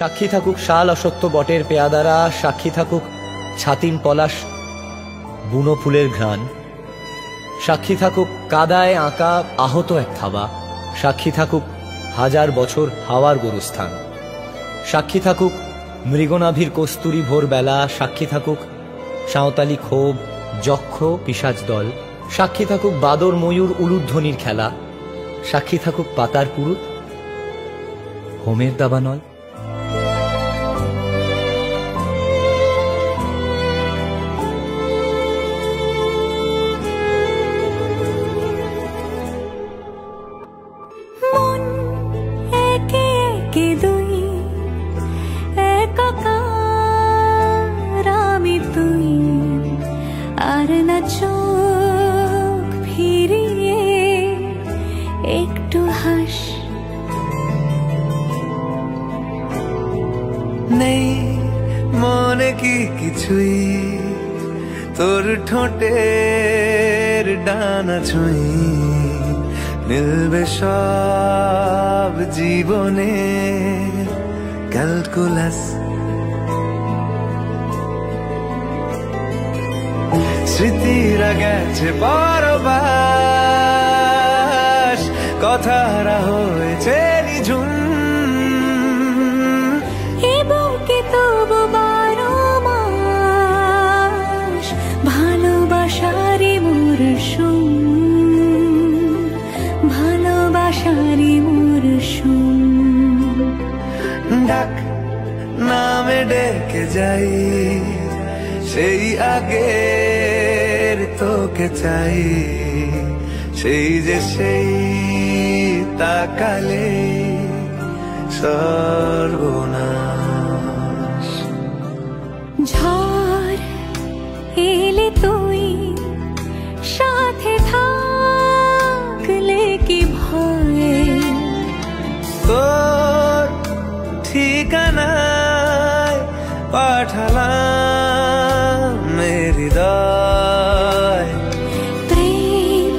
সাক্ষী থাকুক শাল অসত্য বটের পেয়াদারা, সাক্ষী থাকুক ছাতিম পলাশ বুনো ফুলের ঘ্রাণ, সাক্ষী থাকুক কাদায় আঁকা আহত এক থাবা, সাক্ষী থাকুক হাজার বছর হাওয়ার গোরস্থান, সাক্ষী থাকুক মৃগনাভির কস্তুরী ভোরবেলা, সাক্ষী থাকুক সাঁওতালি ক্ষোভ যক্ষ পিশাচ দল, সাক্ষী থাকুক বাদর ময়ূর উলুধ্বনির খেলা, সাক্ষী থাকুক পাতার পুরুত হোমের দাবানল। নেই মনে কি কিছুই তোর ঠোঁটের ডানা ছুঁই, মিলবে সব জীবনে ক্যালকুলাস। স্মৃতিরা গেছে পরবাস, কথারা হয়েছে নিঝুম, ভালোবাসারি মরশুম। ডাক নামে ডেকে যাই, সেই আগের তোকে চাই, সেই যে সেই তাকালে সর্বনাশ। ঝড় এলে তুই সাথে থাকলে কি ভয়, তোর ঠিকানায় পাঠালাম হৃদয়। প্রেম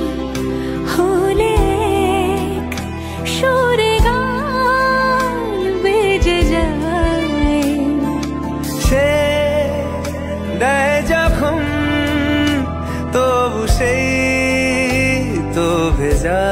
হলে সুরে গান বেজে যায়, সে দেয় যখন তবু সেই তো ভেজা।